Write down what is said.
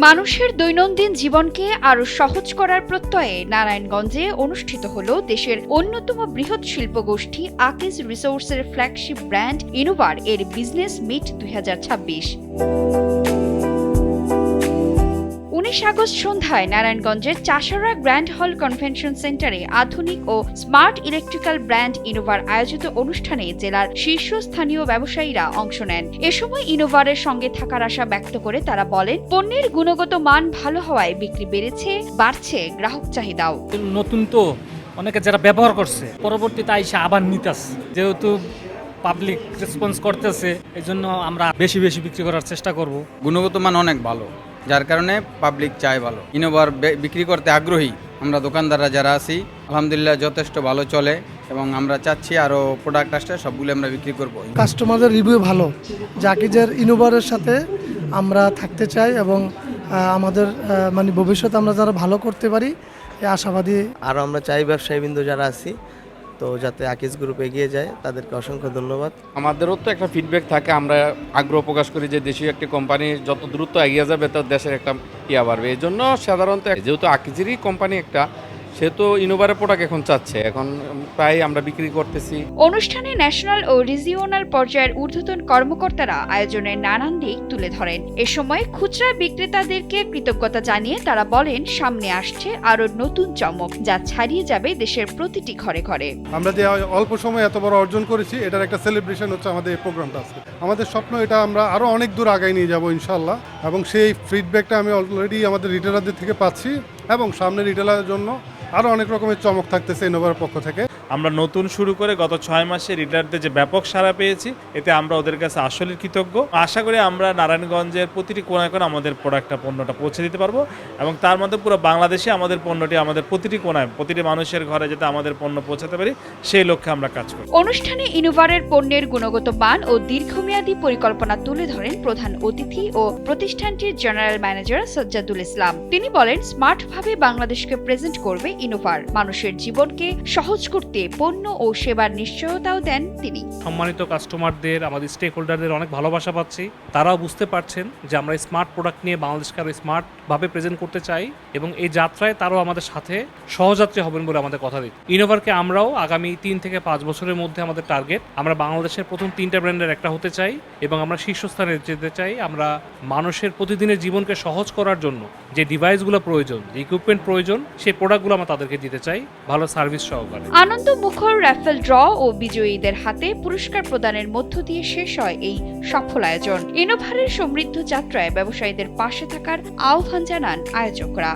মানুষের দৈনন্দিন জীবনকে আরো সহজ করার প্রত্যয়ে নারায়ণগঞ্জে অনুষ্ঠিত হল দেশের অন্যতম বৃহৎ শিল্পগোষ্ঠী আকিজ রিসোর্সের ফ্ল্যাগশিপ ব্র্যান্ড ইনোভার এর বিজনেস মিট 2026। 19 আগস্ট সন্ধ্যায় নারায়ণগঞ্জের চাষারা গ্র্যান্ড হল কনভেনশন সেন্টারে আধুনিক ও স্মার্ট ইলেকট্রিক্যাল ব্র্যান্ড ইনোভার আয়োজিত অনুষ্ঠানে জেলার শীর্ষস্থানীয় ব্যবসায়ীরা অংশ নেন। এ সময় ইনোভারের সঙ্গে থাকার আশা ব্যক্ত করে তারা বলেন, পণ্যের গুণগত মান ভালো হওয়ায় বিক্রি বেড়েছে, বাড়ছে গ্রাহক চাহিদাও। নতুন তো অনেকে যারা ব্যবহার করছে পরবর্তীতে আইসা আবার নিতেছে, যেহেতু পাবলিক রেসপন্স করতেছে, এই জন্য আমরা বেশি বেশি বিক্রি করার চেষ্টা করব। গুণগত মান অনেক ভালো, যার কারণে পাবলিক চায় ভালো। ইনোভার বিক্রি করতে আগ্রহী আমরা দোকানদাররা যারা আছি, আলহামদুলিল্লাহ যথেষ্ট ভালো চলে এবং আমরা চাচ্ছি আরও প্রোডাক্ট আসলে সবগুলো আমরা বিক্রি করব। কাস্টমারদের রিভিউ ভালো, আকিজের ইনোভারের সাথে আমরা থাকতে চাই এবং আমাদের ভবিষ্যতে আমরা যারা ভালো করতে পারি এই আশাবাদী। আর আমরা চাই ব্যবসায়ীবৃন্দ যারা আছি তো যাতে আকিজ গ্রুপ এগিয়ে যায়, তাদেরকে অসংখ্য ধন্যবাদ। আমাদেরও তো একটা ফিডব্যাক থাকে, আমরা আগ্রহ প্রকাশ করি যে দেশীয় একটি কোম্পানি যত দ্রুত এগিয়ে যাবে তো দেশের একটা বাড়বে। এই জন্য সাধারণত যেহেতু আকিজেরই কোম্পানি একটা, সে তো ইনোভারের প্রোডাক্ট এখন চাচ্ছে, এখন প্রায় আমরা বিক্রি করতেছি। অনুষ্ঠানে ন্যাশনাল ও রিজিওনাল পর্যায়ের ঊর্ধ্বতন কর্মকর্তারা আয়োজনের নানান দিক তুলে ধরেন। এ সময় খুচরা বিক্রেতাদেরকে কৃতজ্ঞতা জানিয়ে তারা বলেন, সামনে আসছে আরো নতুন চমক, যা ছাড়িয়ে যাবে দেশের প্রতিটি ঘরে ঘরে। আমরা যে অল্প সময় এত বড় অর্জন করেছি, এটার একটা সেলিব্রেশন হচ্ছে আমাদের এই প্রোগ্রামটা আজকে। আমাদের স্বপ্ন এটা আমরা আরো অনেক দূর আগায় নিয়ে যাবো ইনশাল্লাহ, এবং সেই ফিডব্যাকটা আমি অলরেডি আমাদের রিটেলারদের থেকে পাচ্ছি এবং সামনে রিটেলারের জন্য আরো অনেক রকমের চমক থাকতেছে ইনোভারের পক্ষ থেকে। আমরা নতুন শুরু করে গত 6 মাসে রিটেলারদের যে ব্যাপক সাড়া পেয়েছি, এতে আমরা ওদের কাছে আসলে কৃতজ্ঞ। আশা করি আমরা নারায়ণগঞ্জের প্রতিটি কোনায় কোনায় আমাদের পণ্যটা পৌঁছে দিতে পারবো এবং তার মধ্যে পুরো বাংলাদেশে আমাদের পণ্যটি আমাদের প্রতিটি কোনায়, প্রতিটি মানুষের ঘরে যাতে আমাদের পণ্য পৌঁছাতে পারি, সেই লক্ষ্যে আমরা কাজ করি। অনুষ্ঠানে ইনোভারের পণ্যের গুণগত মান ও দীর্ঘমেয়াদী পরিকল্পনা তুলে ধরেন প্রধান অতিথি ও প্রতিষ্ঠানটির জেনারেল ম্যানেজার সাজ্জাদুল ইসলাম। তিনি বলেন, স্মার্টভাবে বাংলাদেশকে প্রেজেন্ট করবে ইনোভার, মানুষের জীবনকে সহজ করতে পণ্য ও সেবার নিশ্চয়তাও দেন তিনি। সম্মানিত কাস্টমারদের, আমাদের স্টেক হোল্ডারদের অনেক ভালোবাসা পাচ্ছি। তারাও বুঝতে পারছেন যে আমরা স্মার্ট প্রোডাক্ট নিয়ে বাংলাদেশকে আরো স্মার্ট ভাবে প্রেজেন্ট করতে চাই এবং এই যাত্রায় তারাও আমাদের সাথে সহযাত্রী হবেন বলে আমাদের কথা দিই। ইনোভারকে আমরাও আগামী 3 থেকে 5 বছরের মধ্যে আমাদের টার্গেট, আমরা বাংলাদেশের প্রথম 3টা ব্র্যান্ডের একটা হতে চাই এবং আমরা শীর্ষস্থানে যেতে চাই। আমরা মানুষের প্রতিদিনের জীবনকে সহজ করার জন্য যে ডিভাইসগুলো প্রয়োজন, যে ইকুইপমেন্ট প্রয়োজন, সেই প্রোডাক্টগুলো আমরা তাদেরকে দিতে চাই ভালো সার্ভিস সহকারে। আনন্দ মুখর র্যাফেল ড্র ও বিজয়ীদের হাতে পুরস্কার প্রদানের মধ্য দিয়ে শেষ হয় এই সফল আয়োজন। ইনোভারের সমৃদ্ধ যাত্রায় ব্যবসায়ীদের পাশে থাকার আহ্বান জানান আয়োজকরা।